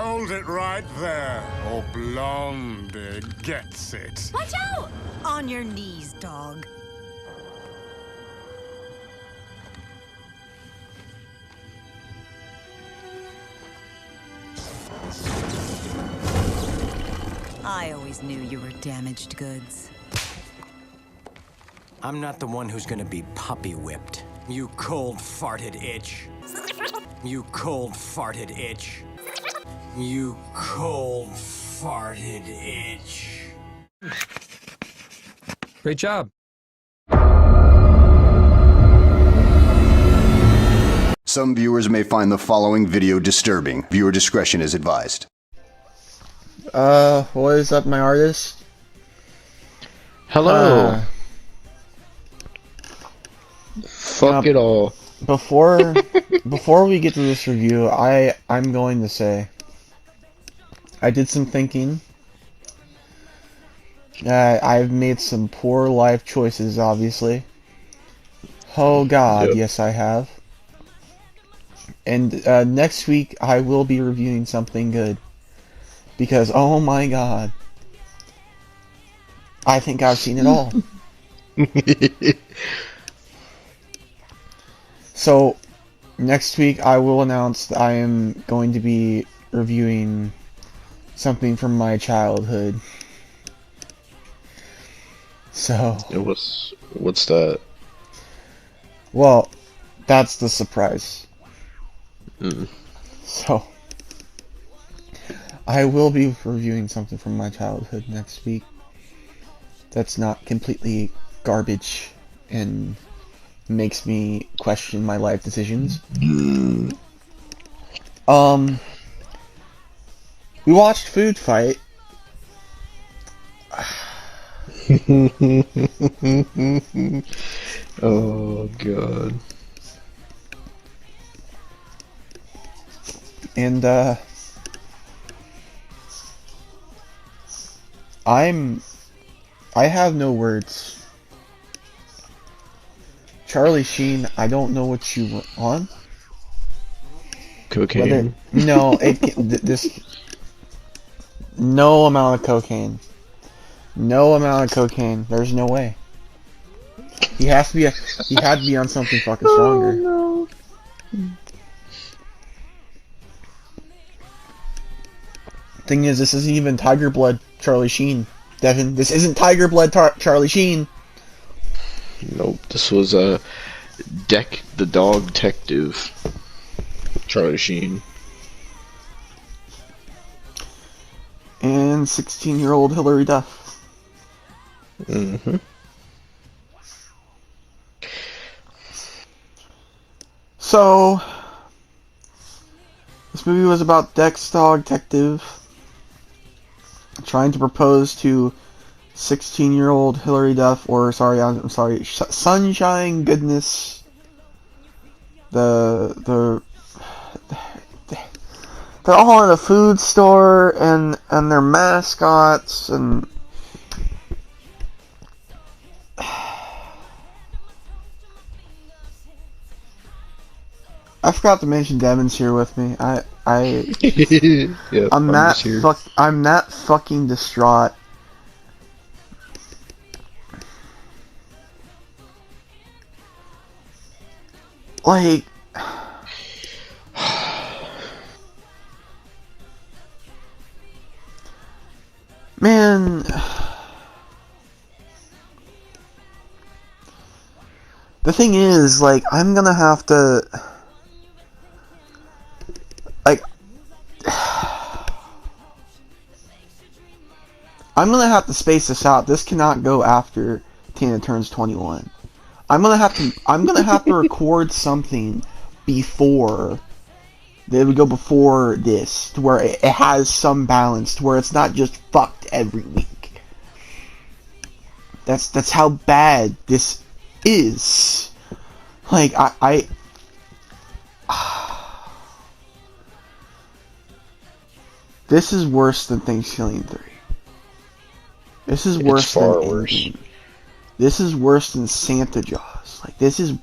Hold it right there, or Blondie gets it. Watch out! On your knees, dog. I always knew you were damaged goods. I'm not the one who's gonna be puppy whipped. You cold-farted itch. You cold-farted itch. You cold-farted itch. Great job. Some viewers may find the following video disturbing. Viewer discretion is advised. What is up, my artist? Hello. Fuck it all. Before we get to this review, I'm going to say I did some thinking. I've made some poor life choices, obviously. Oh God, Yep. Yes I have. And next week I will be reviewing something good. Because, oh my God, I think I've seen it all. So, next week I will announce that I am going to be reviewing something from my childhood. So, What's that? well, that's the surprise. Mm. So, I will be reviewing something from my childhood next week that's not completely garbage and makes me question my life decisions. We watched FoodFight. Oh God. And I have no words. Charlie Sheen, I don't know what you were on. Cocaine. No, this no amount of cocaine. No amount of cocaine. There's no way. He had to be on something fucking stronger. Oh, Thing is, this isn't even Tiger Blood Charlie Sheen. Devin, this isn't Tiger Blood Charlie Sheen. Nope. This was a the dog detective. Charlie Sheen. And 16-year-old Hillary Duff. Mm-hmm. So, this movie was about Dex Dog Detective trying to propose to 16-year-old Hillary Duff, or I'm sorry, Sunshine Goodness. They're all in a food store, and they're mascots, and I forgot to mention Devin's here with me. Yep, I'm that fucking distraught. Like, man, the thing is, like, I'm gonna have to, like, I'm gonna have to space this out. This cannot go after Tina turns 21. I'm gonna have to record something before they would go before this, to where it has some balance, to where it's not just fucked every week. That's how bad this is. Like, this is worse than Thanksgiving 3. This is worse It's far than worse. Endgame. This is worse than Santa Jaws. Like, this is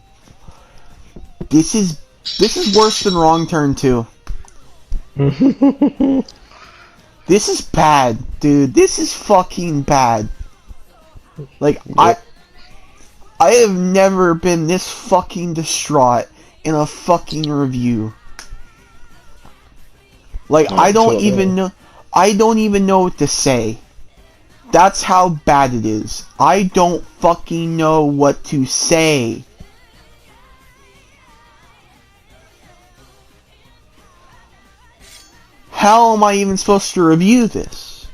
worse than Wrong Turn 2. This is bad, dude. This is fucking bad. Like, I have never been this fucking distraught in a fucking review. Like, I don't even know what to say. That's how bad it is. I don't fucking know what to say. How am I even supposed to review this?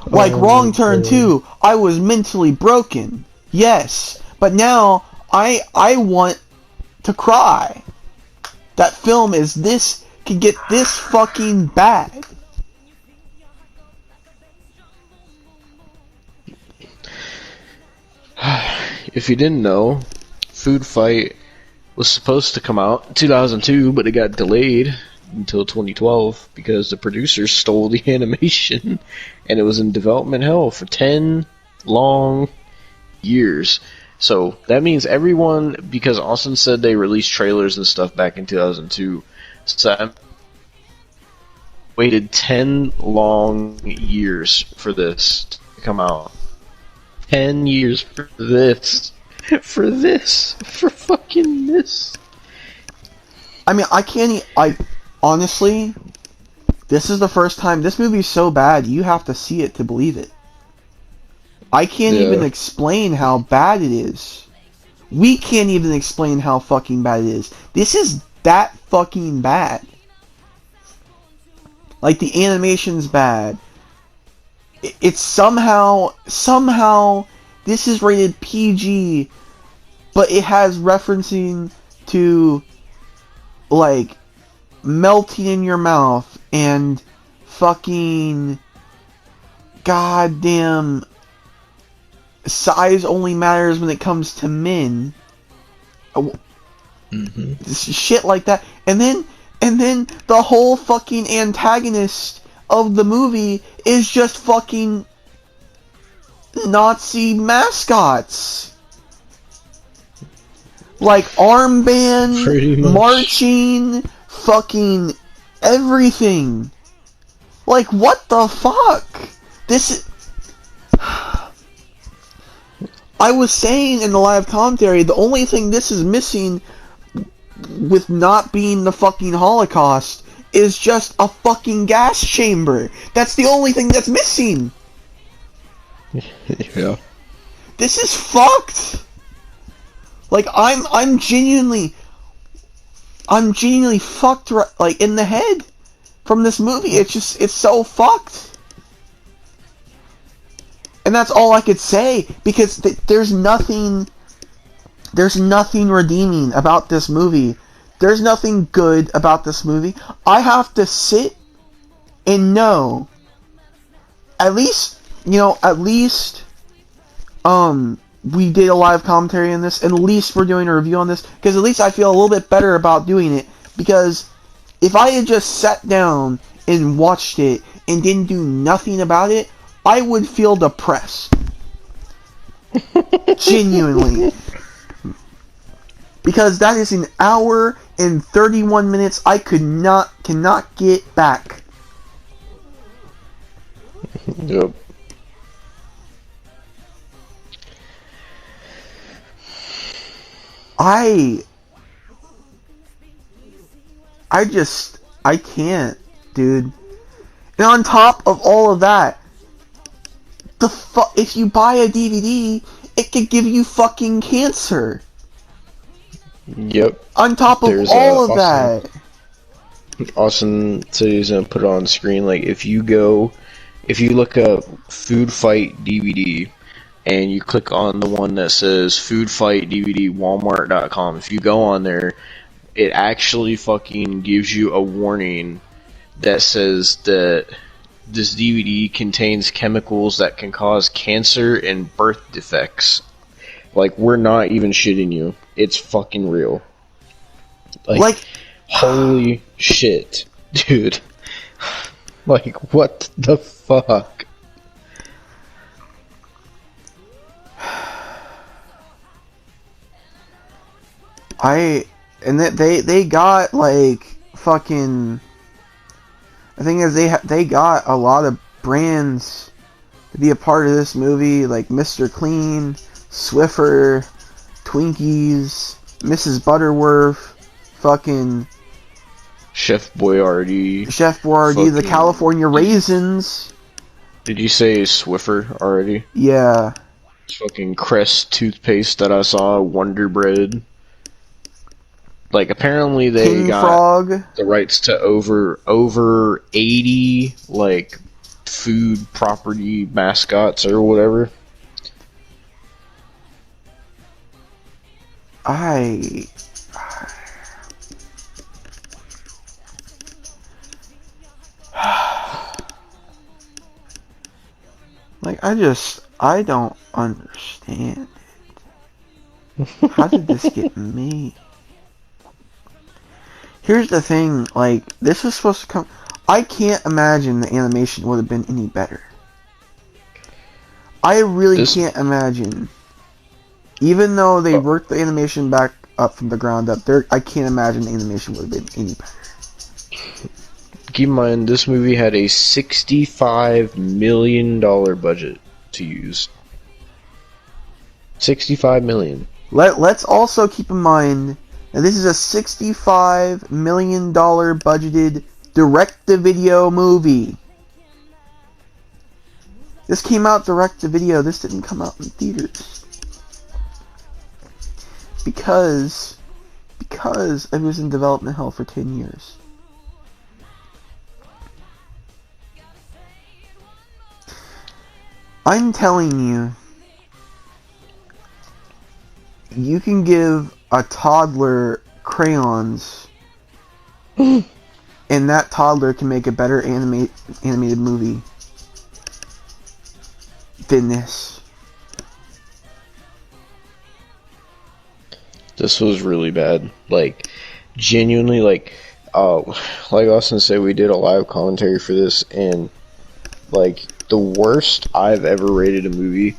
Like, Wrong Turn 2, I was mentally broken. Yes, but now I want to cry. That film can get this fucking bad. If you didn't know, FoodFight was supposed to come out in 2002, but it got delayed until 2012 because the producers stole the animation, and it was in development hell for 10 long years. So that means everyone, because Austin said they released trailers and stuff back in 2002, so I waited 10 long years for this to come out. 10 years for this. For fucking this. I mean, honestly, this is the first time, this movie's so bad, you have to see it to believe it. I can't even explain how bad it is. We can't even explain how fucking bad it is. This is that fucking bad. Like, the animation's bad. It's somehow, this is rated PG, but it has referencing to, like, melting in your mouth and fucking goddamn size only matters when it comes to men. Shit like that. And then the whole fucking antagonist of the movie is just fucking Nazi mascots. Like armband, marching, fucking everything. Like, what the fuck? This is... I was saying in the live commentary, the only thing this is missing with not being the fucking Holocaust is just a fucking gas chamber. That's the only thing that's missing. Yeah. This is fucked. Like, I'm genuinely fucked, like, in the head from this movie. It's so fucked. And that's all I could say, because there's nothing redeeming about this movie. There's nothing good about this movie. I have to sit and know, at least, we did a live commentary on this, and at least we're doing a review on this, because at least I feel a little bit better about doing it, because if I had just sat down and watched it and didn't do nothing about it, I would feel depressed. Genuinely. Because that is an hour and 31 minutes I cannot get back. Yep. I can't, dude. And on top of all of that, if you buy a DVD, it could give you fucking cancer. Yep. On top of all of that. Austin said he's gonna put it on the screen. Like, if you look up FoodFight DVD and you click on the one that says FoodFight DVD Walmart.com, if you go on there, it actually fucking gives you a warning that says that this DVD contains chemicals that can cause cancer and birth defects. Like, we're not even shitting you. It's fucking real. Like holy shit, dude. Like, what the fuck? They got like fucking. The thing is, they got a lot of brands to be a part of this movie, like Mr. Clean, Swiffer, Twinkies, Mrs. Butterworth, fucking Chef Boyardee, the California Raisins. Did you say Swiffer already? Yeah. Fucking Crest toothpaste that I saw, Wonder Bread. Like, apparently they King got Frog. the rights to over 80, like, food property mascots or whatever. Like, I don't understand it. How did this get made? Here's the thing, like, this was supposed to come... I can't imagine the animation would have been any better. I really can't imagine. Even though they worked the animation back up from the ground up, I can't imagine the animation would have been any better. Keep in mind, this movie had a $65 million budget to use. $65 million. Let's also keep in mind that this is a $65 million budgeted direct-to-video movie. This came out direct-to-video. This didn't come out in theaters. Because it was in development hell for 10 years. I'm telling you, you can give a toddler crayons, and that toddler can make a better animated movie than this. This was really bad. Like, genuinely, like Austin said, we did a live commentary for this, and, like, the worst I've ever rated a movie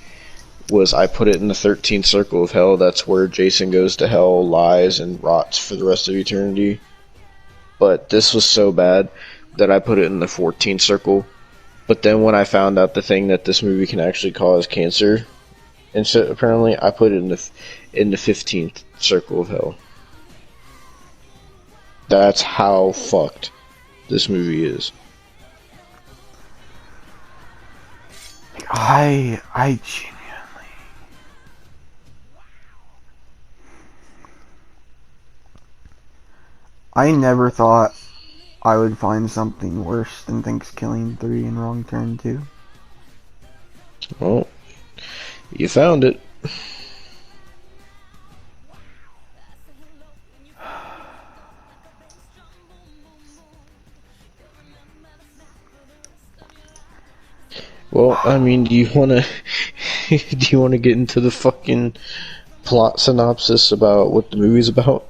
was I put it in the 13th circle of hell. That's where Jason goes to hell, lies, and rots for the rest of eternity. But this was so bad that I put it in the 14th circle. But then when I found out the thing that this movie can actually cause cancer, and so apparently I put it in the 15th circle of hell. That's how fucked this movie is. I genuinely... I never thought I would find something worse than Thanksgiving 3 and Wrong Turn 2. Well, you found it. Well, I mean, do you wanna get into the fucking plot synopsis about what the movie's about?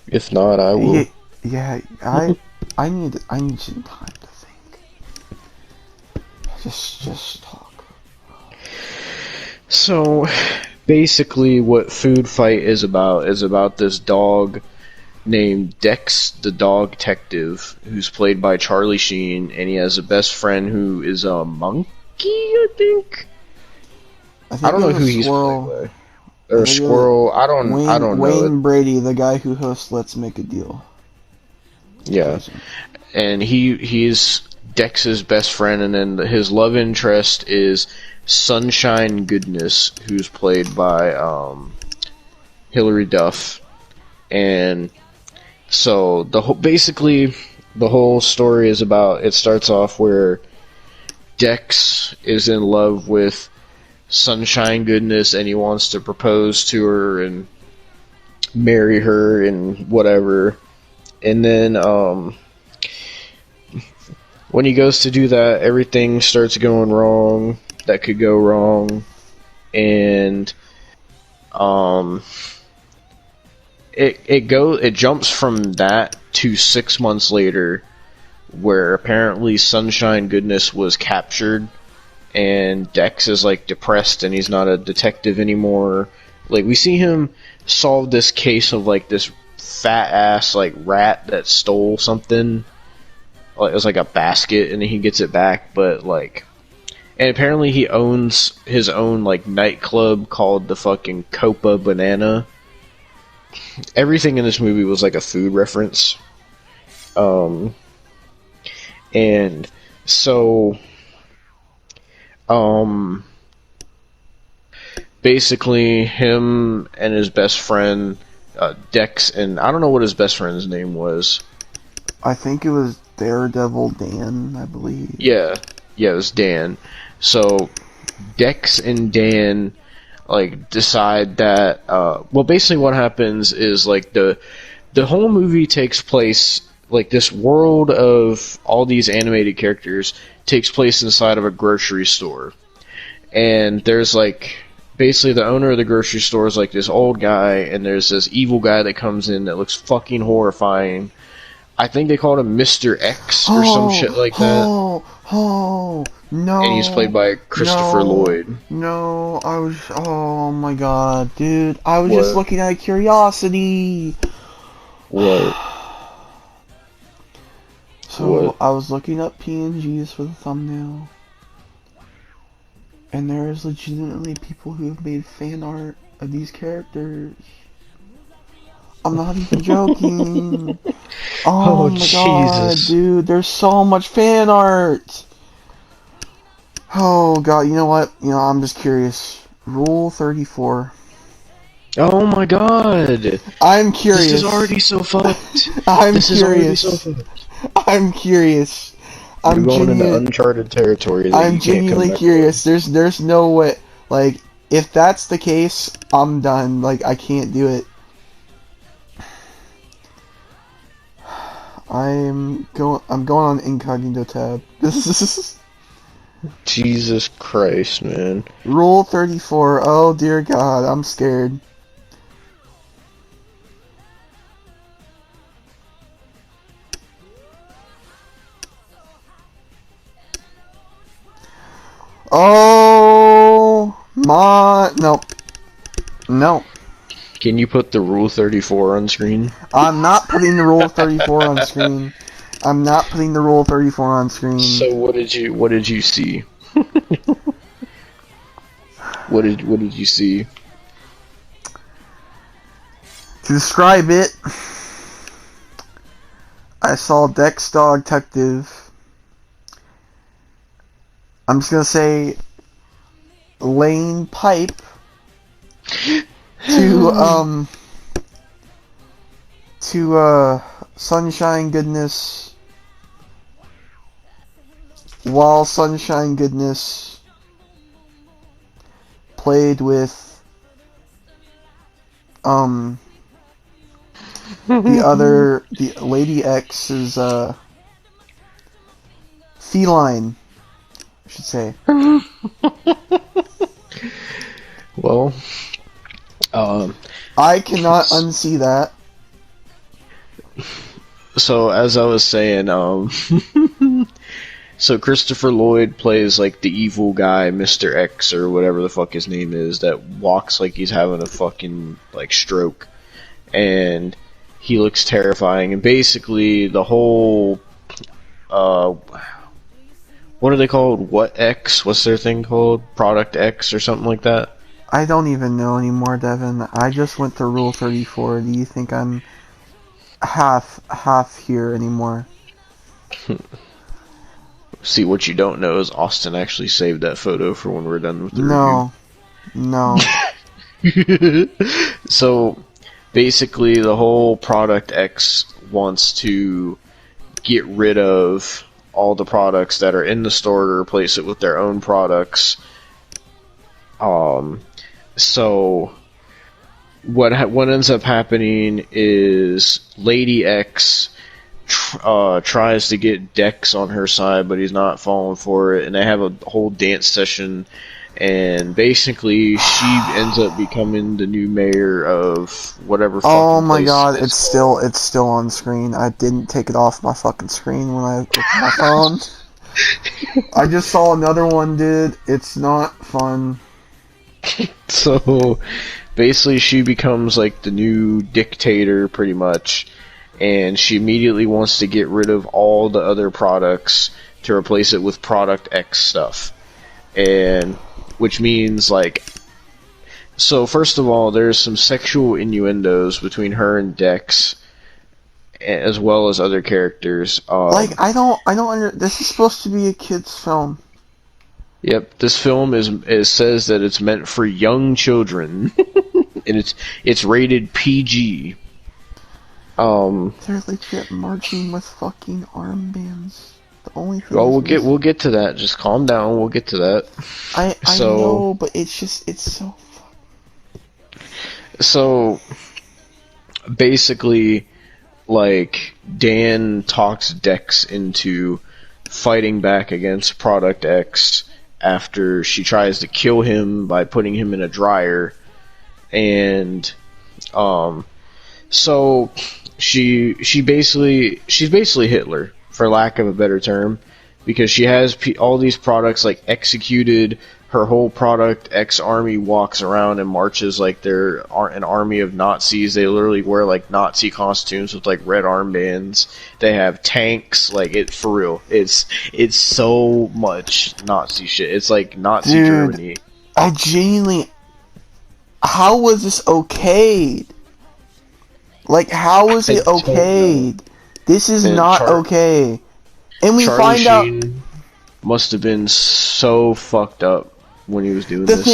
If not, I will. Yeah, I need some time to think. Just talk. So, basically, what FoodFight is about this dog named Dex the Dog Detective, who's played by Charlie Sheen, and he has a best friend who is a monkey, I think. I don't know who he's played by. Or a squirrel. I don't know. Wayne Brady, the guy who hosts Let's Make a Deal. Yeah, and he's Dex's best friend, and then his love interest is Sunshine Goodness, who's played by Hilary Duff, and so basically the whole story is about. It starts off where Dex is in love with Sunshine Goodness, and he wants to propose to her and marry her and whatever. And then when he goes to do that, everything starts going wrong that could go wrong, and it jumps from that to 6 months later, where apparently Sunshine Goodness was captured, and Dex is like depressed and he's not a detective anymore, Like, we see him solve this case of, like, this fat-ass, like, rat that stole something. Like, it was like a basket, and then he gets it back, but, like... And apparently he owns his own, like, nightclub called the fucking Copa Banana. Everything in this movie was, like, a food reference. And so... basically, him and his best friend, Dex, and I don't know what his best friend's name was. I think it was Daredevil Dan, I believe. Yeah, it was Dan. So, Dex and Dan, like, decide that, well, basically what happens is, like, the whole movie takes place, like, this world of all these animated characters takes place inside of a grocery store. And there's, like, basically the owner of the grocery store is, like, this old guy, and there's this evil guy that comes in that looks fucking horrifying. I think they called him Mr. X or some shit like that. No. And he's played by Christopher Lloyd. No, oh my god, dude. I was just looking at curiosity. What? So, I was looking up PNGs for the thumbnail. And there's legitimately people who have made fan art of these characters. I'm not even joking. Oh my god, dude, there's so much fan art. Oh god, you know what? I'm just curious. Rule 34. Oh my god. I'm curious. This is already so fucked. I'm curious. I'm going into uncharted territory. I'm genuinely curious. There's no way. Like, if that's the case, I'm done. Like, I can't do it. I'm going on incognito tab. This is Jesus Christ, man. Rule 34. Oh dear God, I'm scared. Oh my, no. Can you put the Rule 34 on screen? I'm not putting the Rule 34 on screen. I'm not putting the Rule 34 on screen. So what did you see? What did you see? To describe it, I saw Dex Dog Detective. I'm just gonna say Lane Pipe to Sunshine Goodness, while Sunshine Goodness played with the Lady X's feline, I should say. Well, I cannot unsee that. So as I was saying, so Christopher Lloyd plays like the evil guy, Mr. X or whatever the fuck his name is, that walks like he's having a fucking like stroke, and he looks terrifying. And basically the whole what are they called? What X? What's their thing called? Product X or something like that? I don't even know anymore, Devin. I just went to Rule 34. Do you think I'm half here anymore? See, what you don't know is Austin actually saved that photo for when we're done with the No. review. So, basically, the whole Product X wants to get rid of all the products that are in the store to replace it with their own products. So what ends up happening is Lady X tries to get Dex on her side, but he's not falling for it, and they have a whole dance session, and basically she ends up becoming the new mayor of whatever fucking Oh my place god, it's still on screen. I didn't take it off my fucking screen when I looked at my phone. I just saw another one, dude. It's not fun. So basically she becomes like the new dictator pretty much, and she immediately wants to get rid of all the other products to replace it with Product X stuff. And which means like, so first of all, there's some sexual innuendos between her and Dex, as well as other characters. Like, I don't this is supposed to be a kid's film. Yep, this film says that it's meant for young children, and it's rated PG. They're legit marching with fucking armbands. The only thing. Well, we'll get to that. Just calm down. We'll get to that. I know, but it's so. So basically, like, Dan talks Dex into fighting back against Product X after she tries to kill him by putting him in a dryer, and so she's basically Hitler, for lack of a better term, because she has all these products like executed. Her whole Product X army walks around and marches like they're an army of Nazis. They literally wear like Nazi costumes with like red armbands. They have tanks, like it for real. It's so much Nazi shit. It's like Nazi Germany. I genuinely, how was this okayed? Like, how was it okayed? This is not okay. And we Charlie find Sheen out must have been so fucked up when he was doing the this.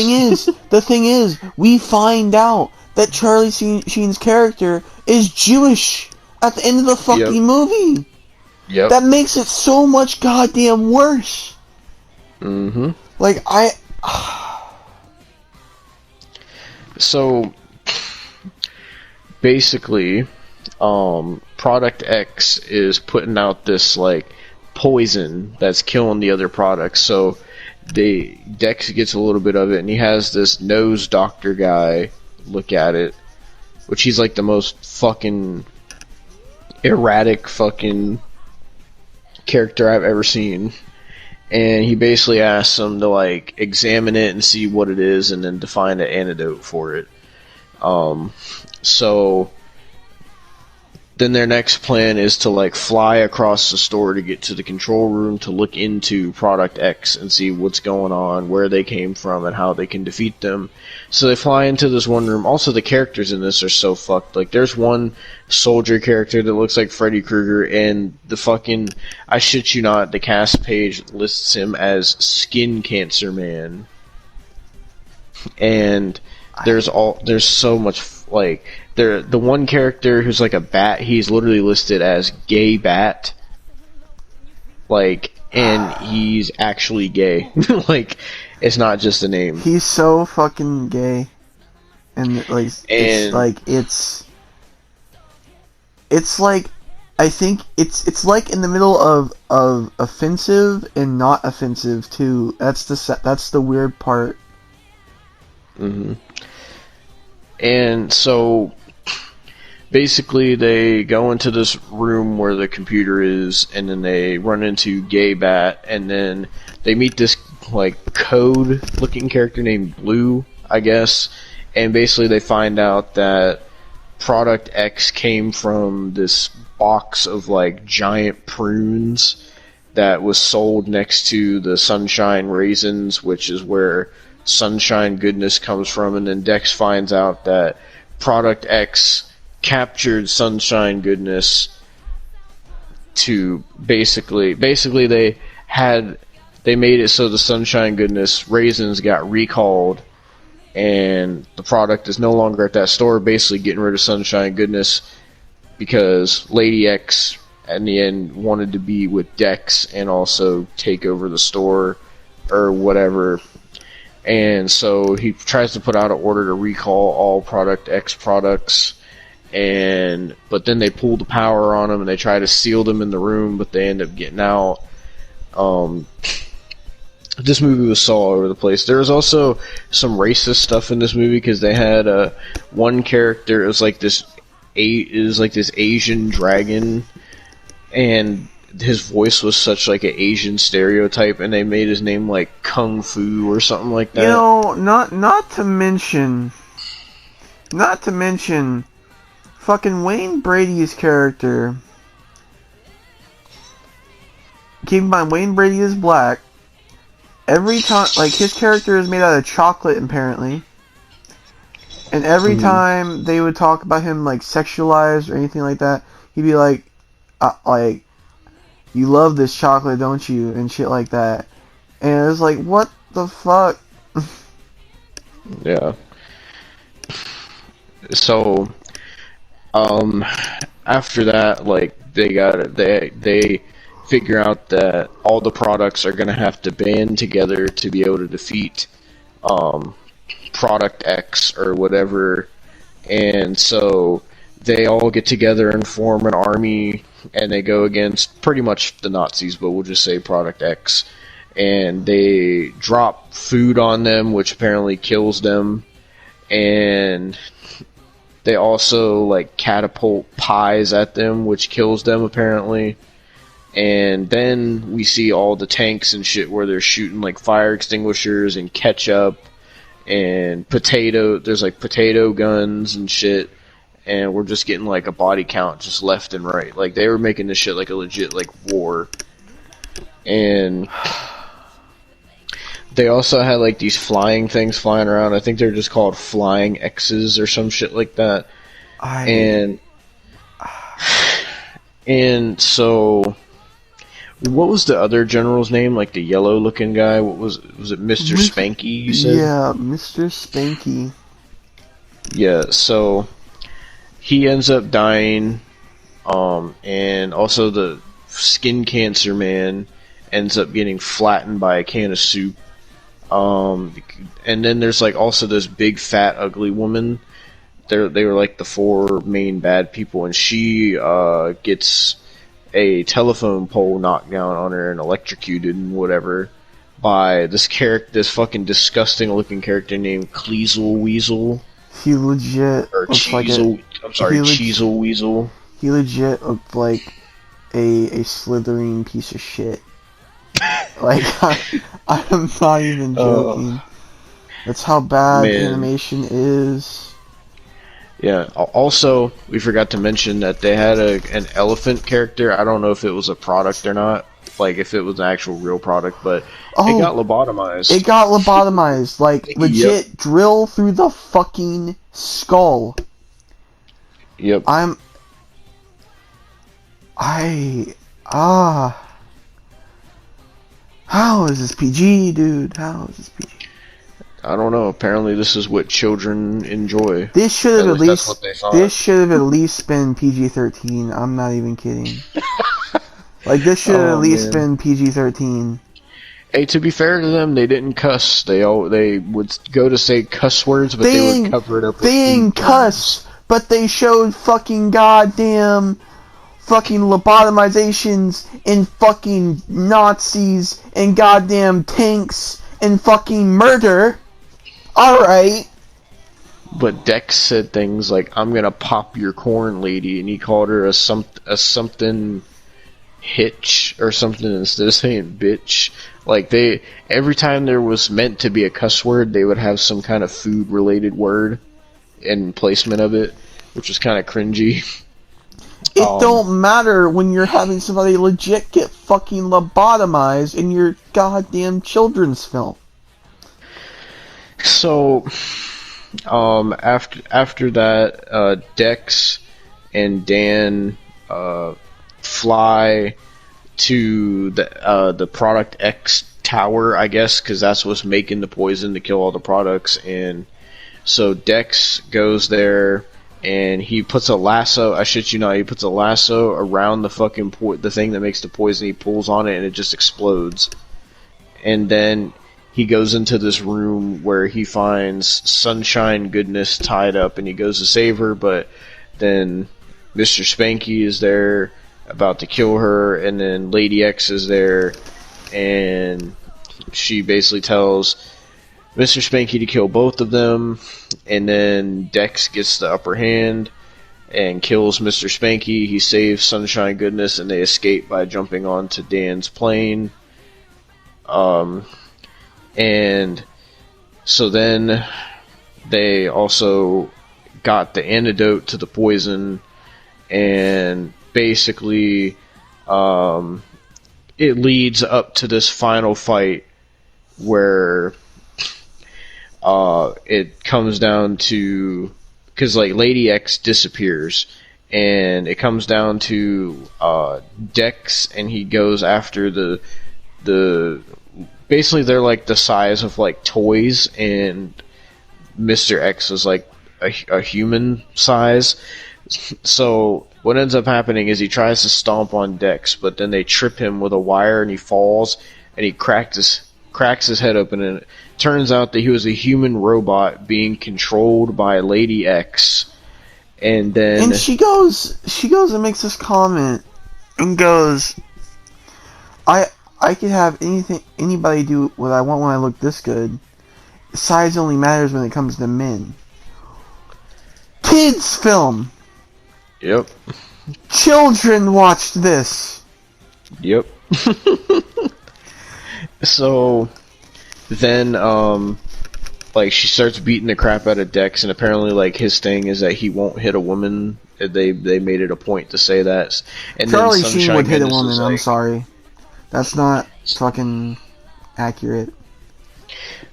thing is, we find out that Charlie Sheen's character is Jewish at the end of the fucking movie. Yep. That makes it so much goddamn worse. Mm-hmm. Like, So, basically, Product X is putting out this, like, poison that's killing the other products. So, Dex gets a little bit of it, and he has this nose doctor guy look at it, which he's like the most fucking erratic fucking character I've ever seen. And he basically asks him to like examine it and see what it is, and then to find an antidote for it. So then their next plan is to like fly across the store to get to the control room to look into Product X and see what's going on, where they came from, and how they can defeat them. So they fly into this one room. Also, the characters in this are so fucked. Like, there's one soldier character that looks like Freddy Krueger, and the fucking, I shit you not, the cast page lists him as Skin Cancer Man. And there's so much, like, the one character who's like a bat, he's literally listed as Gay Bat. Like, and he's actually gay. Like, it's not just a name. he's so fucking gay, and like, it's like, I think it's like in the middle of offensive and not offensive too. That's the weird part. Mm-hmm. And so basically they go into this room where the computer is, and then they run into Gay Bat, and then they meet this like code looking character named Blue, I guess, and basically they find out that Product X came from this box of like giant prunes that was sold next to the Sunshine Raisins, which is where Sunshine Goodness comes from. And then Dex finds out that Product X captured Sunshine Goodness to basically they made it so the Sunshine Goodness raisins got recalled, and the product is no longer at that store, basically getting rid of Sunshine Goodness because Lady X in the end wanted to be with Dex and also take over the store or whatever. And so he tries to put out an order to recall all Product X products, but then they pull the power on them and they try to seal them in the room, but they end up getting out. This movie was so all over the place. There was also some racist stuff in this movie because they had one character. It was like this Asian dragon, and his voice was such like an Asian stereotype, and they made his name like Kung Fu or something like that. You know, not to mention Not to mention, fucking Wayne Brady's character. Keep in mind, Wayne Brady is black. Every time, like, his character is made out of chocolate, apparently. And every time they would talk about him, like, sexualized or anything like that, he'd be like, you love this chocolate, don't you? And shit like that. And it was like, what the fuck? Yeah. So, after that, like, they figure out that all the products are gonna have to band together to be able to defeat, Product X or whatever, and so they all get together and form an army, and they go against pretty much the Nazis, but we'll just say Product X, and they drop food on them, which apparently kills them, and they also, like, catapult pies at them, which kills them, apparently. And then we see all the tanks and shit where they're shooting, like, fire extinguishers and ketchup and there's, like, potato guns and shit. And we're just getting, like, a body count just left and right. Like, they were making this shit like a legit, like, war. And they also had, like, these flying things flying around. I think they're just called flying X's or some shit like that. And so, what was the other general's name? Like the yellow-looking guy? What was it? Mr. Spanky? You said? Yeah, Mr. Spanky. Yeah. So he ends up dying, and also the skin cancer man ends up getting flattened by a can of soup. And then there's, like, also this big fat ugly woman. They were like the four main bad people, and she gets a telephone pole knocked down on her and electrocuted and whatever by this fucking disgusting looking character named Cleasel Weasel. He legit looks like Cheezel Weasel. He legit looked like a slithering piece of shit. Like, I'm not even joking. That's how bad animation is. Yeah. Also, we forgot to mention that they had an elephant character. I don't know if it was a product or not. Like, if it was an actual real product, but it got lobotomized. It got lobotomized. Like, legit drill through the fucking skull. Yep. How is this PG, dude? How is this PG? I don't know. Apparently, this is what children enjoy. This should have at least been PG-13. I'm not even kidding. Like, this should have at least been PG-13. Hey, to be fair to them, they didn't cuss. They would go to say cuss words, but they would cover it up. They didn't cuss, but they showed fucking goddamn fucking lobotomizations and fucking Nazis and goddamn tanks and fucking murder. Alright. But Dex said things like, "I'm gonna pop your corn, lady," and he called her a something hitch or something instead of saying bitch. Like, every time there was meant to be a cuss word, they would have some kind of food related word in placement of it, which was kind of cringy. It don't matter when you're having somebody legit get fucking lobotomized in your goddamn children's film. So, after that, Dex and Dan fly to the Product X tower, I guess, because that's what's making the poison to kill all the products. And so Dex goes there, and he puts a lasso. I shit you not, he puts a lasso around the fucking the thing that makes the poison. He pulls on it, and it just explodes. And then he goes into this room where he finds Sunshine Goodness tied up, and he goes to save her, but then Mr. Spanky is there about to kill her, and then Lady X is there, and she basically tells Mr. Spanky to kill both of them, and then Dex gets the upper hand and kills Mr. Spanky. He saves Sunshine Goodness, and they escape by jumping onto Dan's plane. And so then they also got the antidote to the poison, and basically it leads up to this final fight where it comes down to, because like Lady X disappears, and it comes down to Dex, and he goes after the basically they're like the size of like toys, and Mr. X is like a human size. So what ends up happening is he tries to stomp on Dex, but then they trip him with a wire, and he falls, and he cracks his head open, and it turns out that he was a human robot being controlled by Lady X. And she goes and makes this comment and goes, I could have anybody do what I want when I look this good. Size only matters when it comes to men. Kids film. Yep. Children watched this. Yep. So then like she starts beating the crap out of Dex, and apparently like his thing is that he won't hit a woman. They made it a point to say that. And Charlie then Sheen would hit a woman. like, I'm sorry, that's not fucking accurate.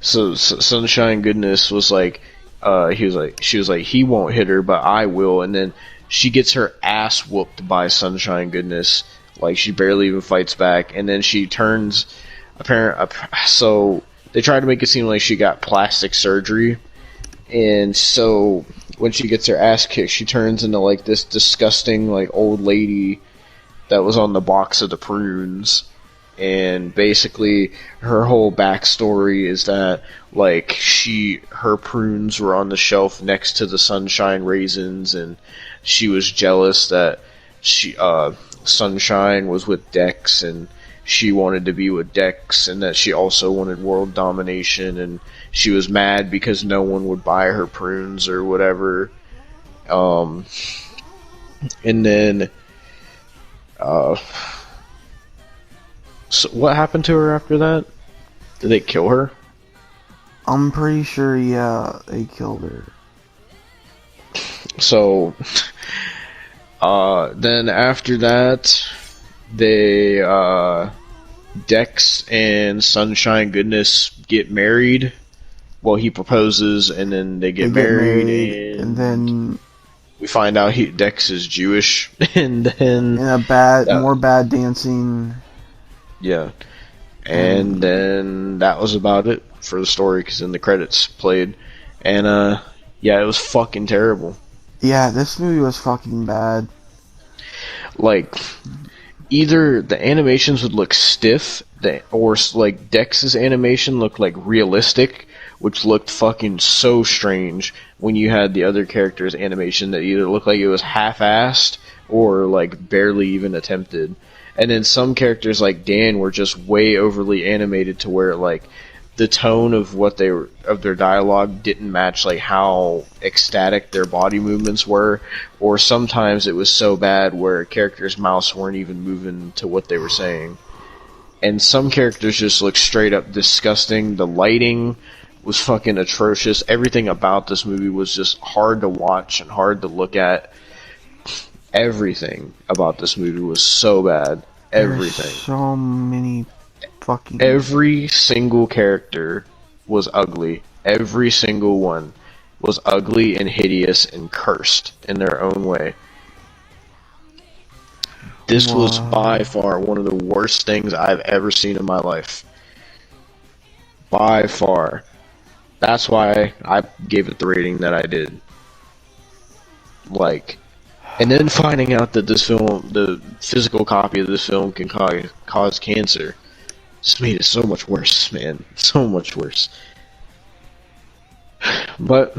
So Sunshine Goodness was like, she was like, he won't hit her, but I will. And then she gets her ass whooped by Sunshine Goodness. Like she barely even fights back, and then she turns. So they tried to make it seem like she got plastic surgery, and so when she gets her ass kicked, she turns into like this disgusting like old lady that was on the box of the prunes. And basically her whole backstory is that like her prunes were on the shelf next to the Sunshine raisins, and she was jealous that Sunshine was with Dex, and she wanted to be with Dex, and that she also wanted world domination, and she was mad because no one would buy her prunes or whatever. And then so what happened to her after that? Did they kill her? I'm pretty sure, yeah, they killed her. So then after that, they Dex and Sunshine Goodness get married. Well, he proposes, and then they get married, and then we find out Dex is Jewish, and then more bad dancing. Yeah, and then that was about it for the story, because then the credits played, and yeah, it was fucking terrible. Yeah, this movie was fucking bad. Like, either the animations would look stiff, or like Dex's animation looked like realistic, which looked fucking so strange when you had the other character's animation that either looked like it was half-assed or like barely even attempted. And then some characters like Dan were just way overly animated to where like the tone of their dialogue didn't match like how ecstatic their body movements were, or sometimes it was so bad where characters' mouths weren't even moving to what they were saying. And some characters just looked straight up disgusting. The lighting was fucking atrocious. Everything about this movie was just hard to watch and hard to look at. Everything about this movie was so bad. Everything. There's so many fucking... Every single character was ugly. Every single one was ugly and hideous and cursed in their own way. This was by far one of the worst things I've ever seen in my life. By far. That's why I gave it the rating that I did. Like... And then finding out that this film, the physical copy of this film, can cause cancer, just made it so much worse, man. So much worse. But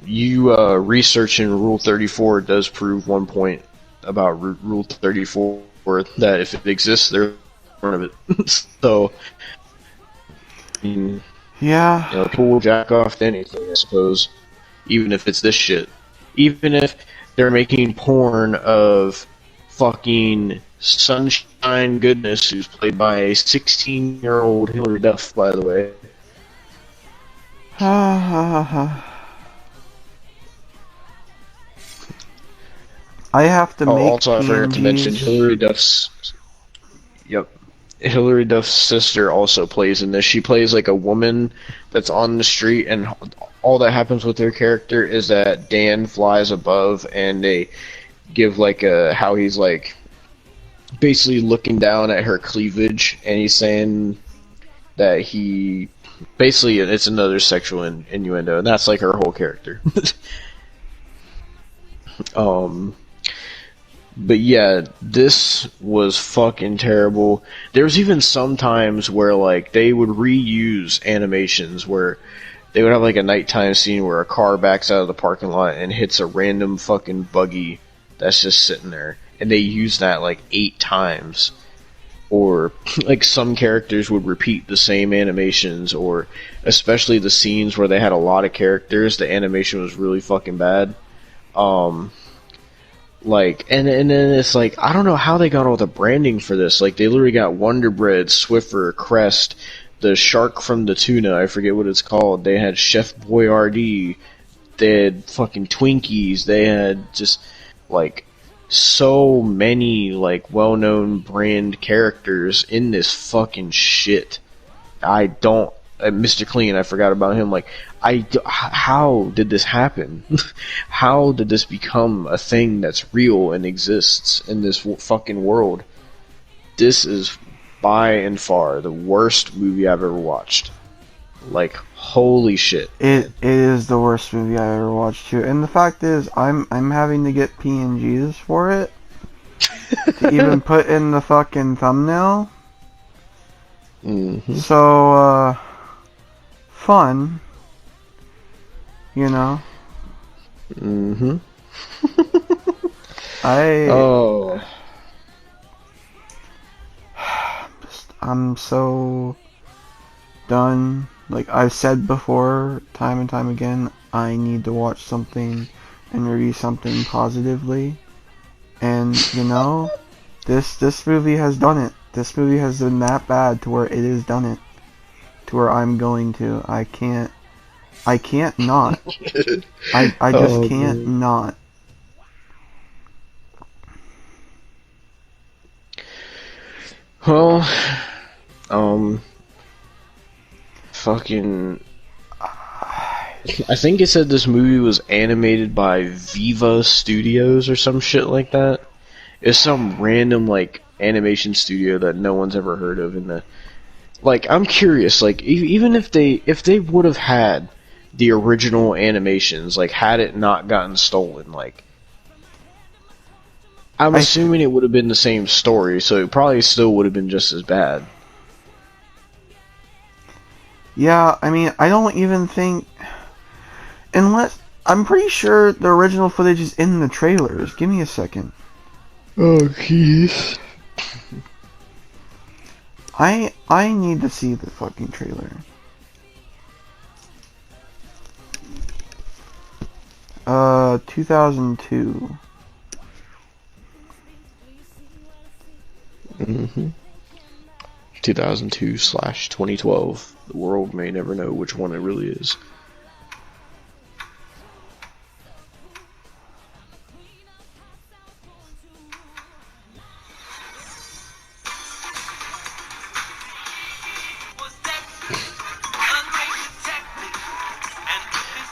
you researching Rule 34 does prove one point about Rule 34, that if it exists, there's one of it. So, I mean, yeah, you know, people will jack off to anything, I suppose, even if it's this shit. Even if they're making porn of fucking Sunshine Goodness, who's played by a 16-year-old Hilary Duff, by the way. I have to Oh, make also, I forgot to mention PNGs. Hilary Duff's. Yep. Hilary Duff's sister also plays in this. She plays like a woman that's on the street, and all that happens with her character is that Dan flies above, and they give like a how he's like basically looking down at her cleavage, and he's saying that he basically it's another sexual innuendo, and that's like her whole character. But yeah, this was fucking terrible. There was even some times where like they would reuse animations where they would have like a nighttime scene where a car backs out of the parking lot and hits a random fucking buggy that's just sitting there, and they use that like 8 times. Or like some characters would repeat the same animations, or especially the scenes where they had a lot of characters, the animation was really fucking bad. Like, and then it's like, I don't know how they got all the branding for this. Like, they literally got Wonder Bread, Swiffer, Crest, the shark from the tuna, I forget what it's called. They had Chef Boyardee. They had fucking Twinkies. They had just, like, so many, like, well-known brand characters in this fucking shit. Mr. Clean, I forgot about him. Like, how did this happen? How did this become a thing that's real and exists in this fucking world? This is by and far the worst movie I've ever watched. Like, holy shit. It is the worst movie I ever watched too. And the fact is, I'm having to get PNGs for it to even put in the fucking thumbnail. Mm-hmm. So, fun. You know? Mm-hmm. I'm so done. Like I've said before, time and time again, I need to watch something and review something positively. And, you know, this movie has done it. This movie has been that bad to where it has done it. To where I'm going to. I can't not. I just can't not. Well, fucking, I think it said this movie was animated by Viva Studios or some shit like that. It's some random, like, animation studio that no one's ever heard of in the... Like, I'm curious, like, even if they would have had the original animations, like, had it not gotten stolen, like, I'm assuming it would have been the same story, so it probably still would have been just as bad. Yeah, I mean, I don't even think... Unless... I'm pretty sure the original footage is in the trailers. Give me a second. Oh, jeez. I need to see the fucking trailer. 2002. Mm-hmm. 2002/2012. The world may never know which one it really is.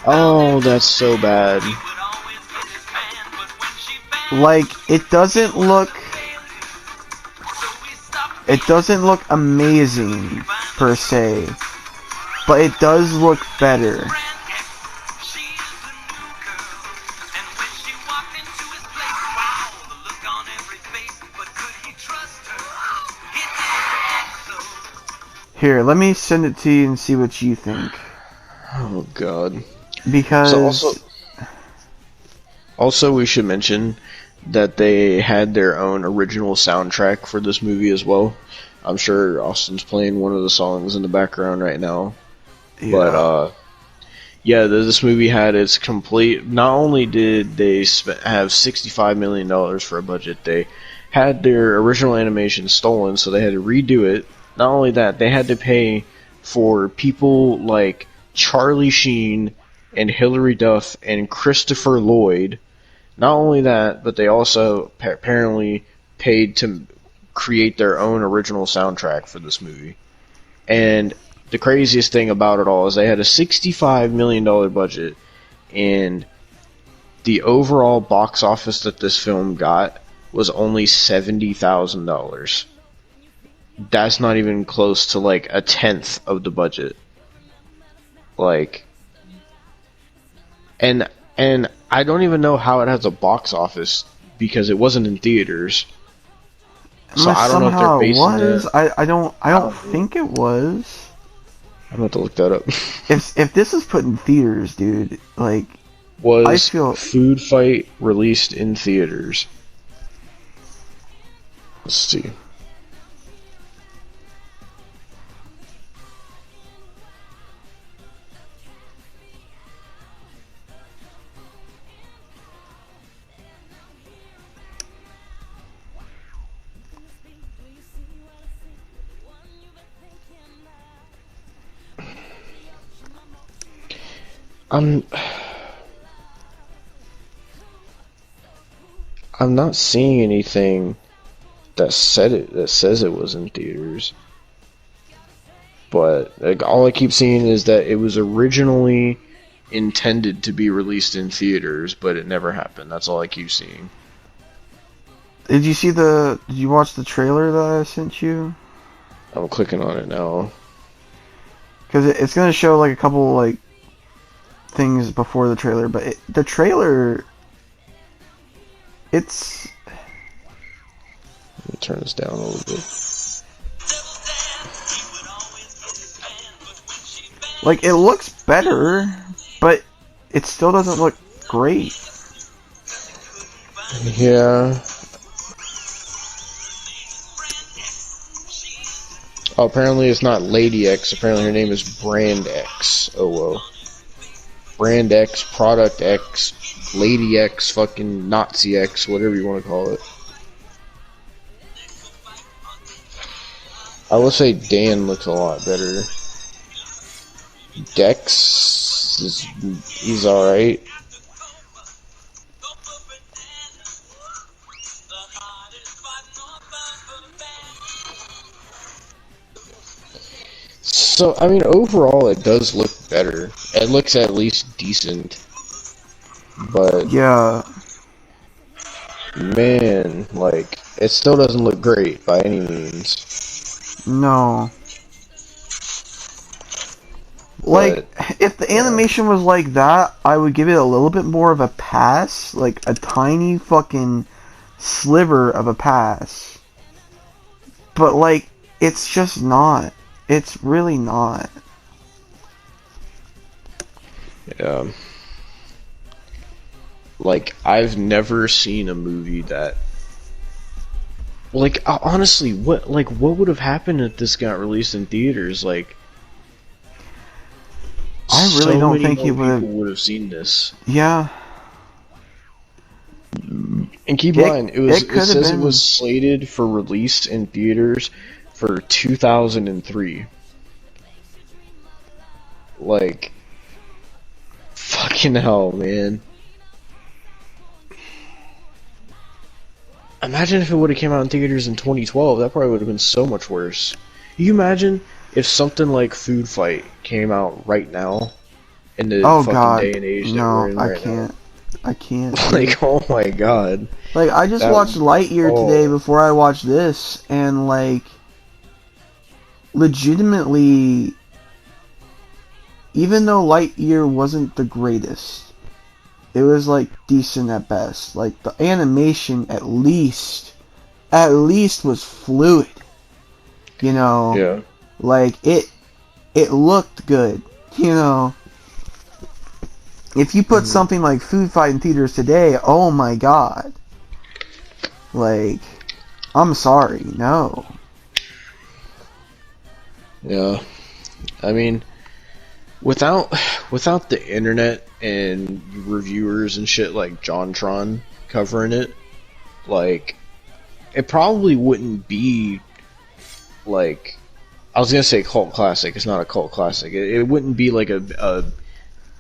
Oh, that's so bad. Like, it doesn't look amazing, per se, but it does look better. Here, let me send it to you and see what you think. Oh, God. Because... So also we should mention that they had their own original soundtrack for this movie as well. I'm sure Austin's playing one of the songs in the background right now. Yeah. But, yeah, this movie had its complete... Not only did they have $65 million for a budget, they had their original animation stolen, so they had to redo it. Not only that, they had to pay for people like Charlie Sheen and Hilary Duff and Christopher Lloyd. Not only that, but they also apparently paid to create their own original soundtrack for this movie. And the craziest thing about it all is they had a $65 million budget, and the overall box office that this film got was only $70,000. That's not even close to like a tenth of the budget. Like, and I don't even know how it has a box office because it wasn't in theaters. So I don't know if they're basing it. I don't think it was. I'm gonna have to look that up. If this is put in theaters, dude, like, Was I feel Food Fight released in theaters? Let's see. I'm not seeing anything that says it was in theaters. But like, all I keep seeing is that it was originally intended to be released in theaters, but it never happened. That's all I keep seeing. Did you watch the trailer that I sent you? I'm clicking on it now. Because it's gonna show like a couple like things before the trailer, but the trailer, it's... Let me turn this down a little bit. Like, it looks better, but it still doesn't look great. Yeah. Oh, apparently it's not Lady X. Apparently her name is Brand X. Oh, well. Brand X, Product X, Lady X, fucking Nazi X, whatever you want to call it. I will say Dan looks a lot better. Dex, he's alright. So, I mean, overall, it does look better. It looks at least decent. But, yeah, man, like, it still doesn't look great by any means. no. Like, if the animation was like that, I would give it a little bit more of a pass. Like, a tiny fucking sliver of a pass. But, like, it's just not. It's really not. Yeah. Like, I've never seen a movie that... Like, honestly, what would have happened if this got released in theaters? Like, I really don't think he would have seen this. Yeah. And keep in mind, it says it was slated for release in theaters for 2003. Like, fucking hell, man. Imagine if it would have came out in theaters in 2012. That probably would have been so much worse. You imagine if something like Food Fight came out right now in the day and age that we're in right now. I can't. Like, oh my god. Like, I just watched Lightyear today before I watched this, and like, legitimately, even though Lightyear wasn't the greatest, it was like decent at best. Like, the animation at least was fluid. You know? Yeah. Like, it looked good. You know? If you put something like Food Fight in theaters today, oh my god. Like, I'm sorry, no. Yeah. I mean, without the internet and reviewers and shit like JonTron covering it, like, it probably wouldn't be, like, I was gonna say cult classic. It's not a cult classic. It wouldn't be like a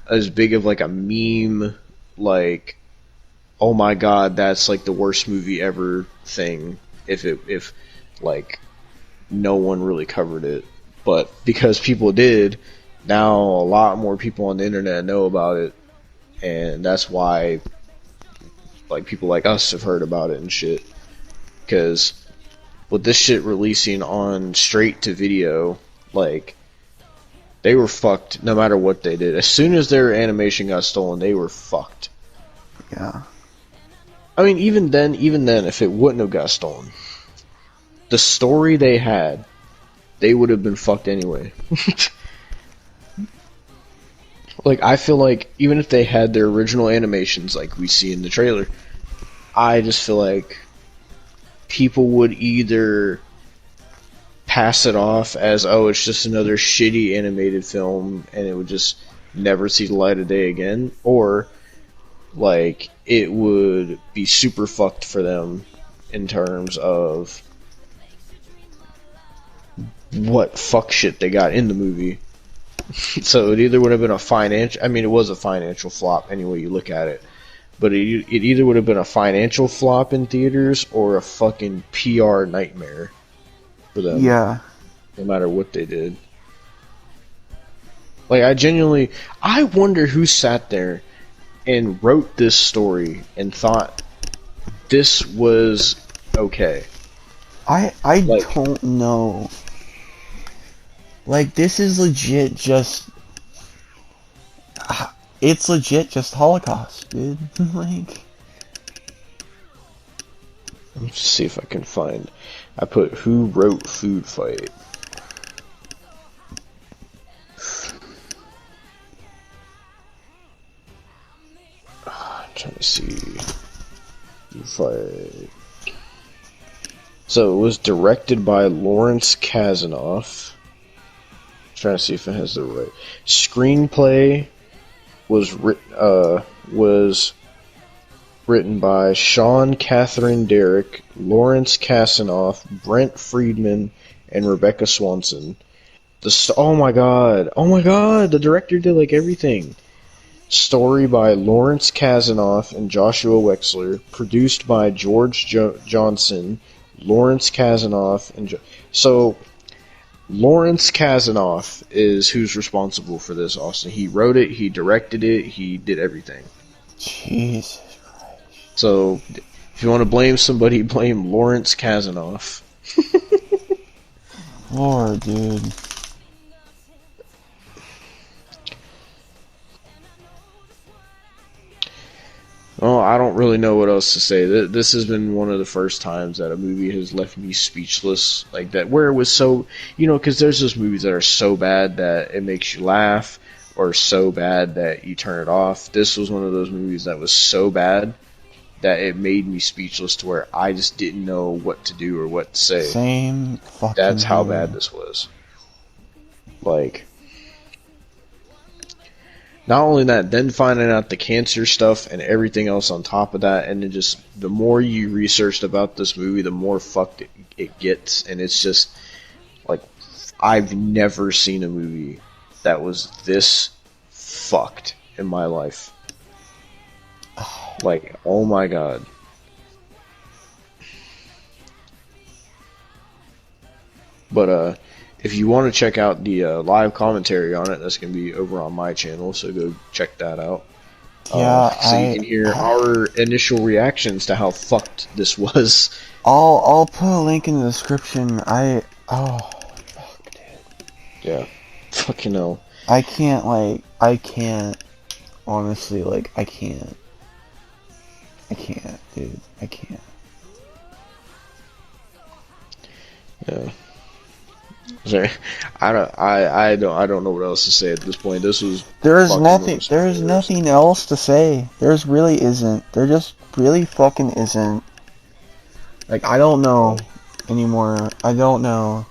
as big of like a meme like oh my god, that's like the worst movie ever thing if like no one really covered it. But because people did, now a lot more people on the internet know about it, and that's why like people like us have heard about it and shit. Because with this shit releasing on straight to video, like they were fucked no matter what they did. As soon as their animation got stolen, they were fucked. Yeah. I mean, even then, if it wouldn't have got stolen, the story they had, they would have been fucked anyway. Like, I feel like even if they had their original animations like we see in the trailer, I just feel like people would either pass it off as, oh, it's just another shitty animated film and it would just never see the light of day again, or like it would be super fucked for them in terms of what fuck shit they got in the movie. So it either would have been a financial, I mean, it was a financial flop any way you look at it, but it either would have been a financial flop in theaters or a fucking PR nightmare for them. Yeah. No matter what they did. Like, I wonder who sat there and wrote this story and thought this was okay. I don't know. Like, this is legit just... It's legit just Holocaust, dude. Like... Let's see if I can find... I put, who wrote Food Fight? I'm trying to see... Food Fight... So, it was directed by Lawrence Kasanoff. Trying to see if it has the right screenplay. Was written by Sean Catherine Derrick, Lawrence Kasanoff, Brent Friedman, and Rebecca Swanson. Oh my god, the director did like everything. Story by Lawrence Kasanoff and Joshua Wexler, produced by George Johnson, Lawrence Kasanoff, and so Lawrence Kasanoff is who's responsible for this, Austin. He wrote it, he directed it, he did everything. Jesus Christ. So, if you want to blame somebody, blame Lawrence Kasanoff. Lord, dude. Oh, I don't really know what else to say. This has been one of the first times that a movie has left me speechless like that. Where it was so, because there's those movies that are so bad that it makes you laugh, or so bad that you turn it off. This was one of those movies that was so bad that it made me speechless to where I just didn't know what to do or what to say. Same fucking That's how movie. bad this was. Like... Not only that, then finding out the cancer stuff and everything else on top of that, and then just the more you researched about this movie, the more fucked it gets, and it's just like I've never seen a movie that was this fucked in my life. Like, oh my god. But if you want to check out the live commentary on it, that's going to be over on my channel, so go check that out. Yeah, so you can hear our initial reactions to how fucked this was. I'll put a link in the description. Fuck, dude. Yeah. Fucking hell. I can't, honestly, I can't. I can't, dude. I can't. Yeah. Sorry. I don't know what else to say at this point. This was There's nothing else to say. There's really isn't. There just really fucking isn't. Like, I don't know anymore. I don't know.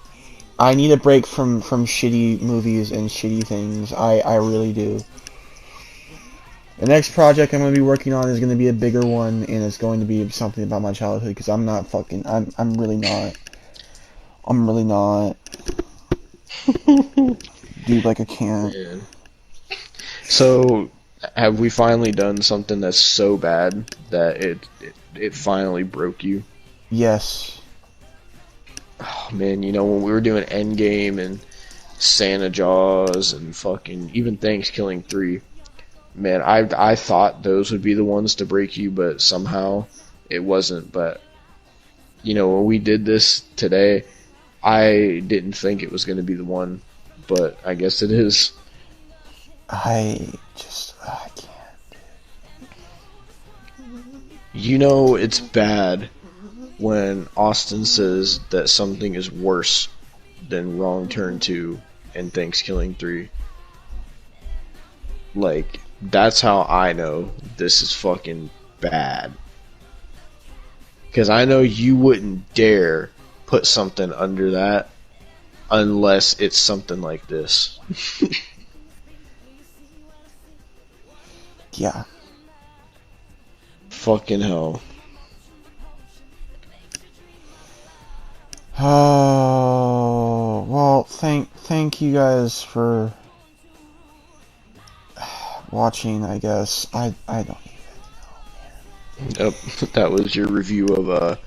I need a break from shitty movies and shitty things. I really do. The next project I'm going to be working on is going to be a bigger one, and it's going to be something about my childhood, because I'm really not. I'm really not. Dude, I can't. Man. So, Have we finally done something that's so bad that it finally broke you? Yes. Oh man, you know when we were doing Endgame and Santa Jaws and fucking even Thanksgiving 3, man, I thought those would be the ones to break you, but somehow it wasn't. But you know when we did this today, I didn't think it was going to be the one, but I guess it is. I can't. You know it's bad when Austin says that something is worse than Wrong Turn 2 and Thanksgiving 3. Like, that's how I know this is fucking bad. Because I know you wouldn't dare put something under that unless it's something like this. Yeah. Fucking hell. Oh, well, thank you guys for watching, I guess. I don't even know, man. Yep, that was your review of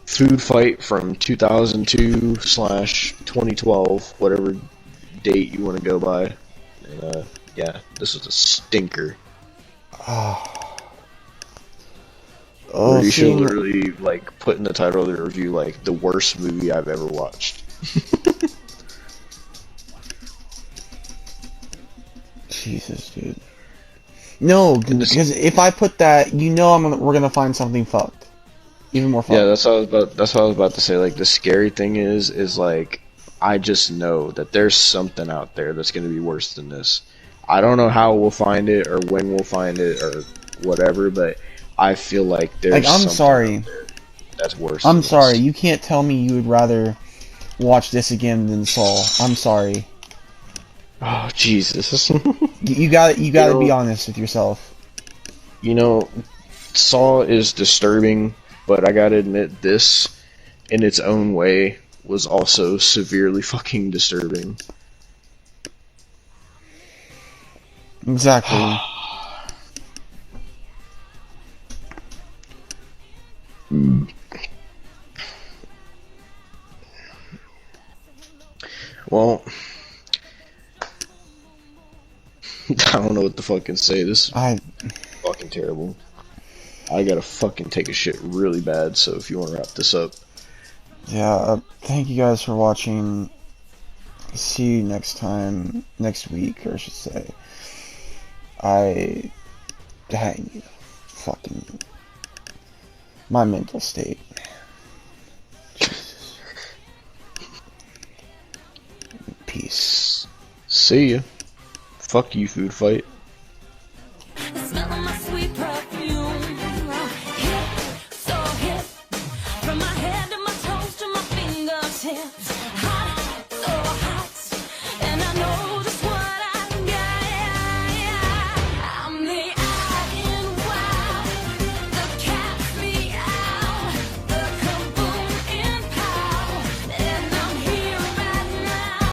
Food Fight from 2002/2012, whatever date you want to go by. And yeah, this was a stinker. Oh, You should literally like put in the title of the review like the worst movie I've ever watched. Jesus, dude. No, because if I put that, you know, we're gonna find something fucked, even more fucked. Yeah, that's what I was about to say. Like the scary thing is like I just know that there's something out there that's gonna be worse than this. I don't know how we'll find it or when we'll find it or whatever, but I feel like there's like, I'm something sorry. out there that's worse. I'm than sorry. this. You can't tell me you would rather watch this again than Saul. I'm sorry. Oh Jesus! You gotta know, be honest with yourself. You know, Saw is disturbing, but I gotta admit this, in its own way, was also severely fucking disturbing. Exactly. Well, I don't know what to fucking say. This is fucking terrible. I gotta fucking take a shit really bad, so if you want to wrap this up. Yeah, thank you guys for watching. See you next week, or I should say. I need fucking my mental state. Jesus. Peace. See ya. Fuck you, Food Fight. Smelling my sweet perfume.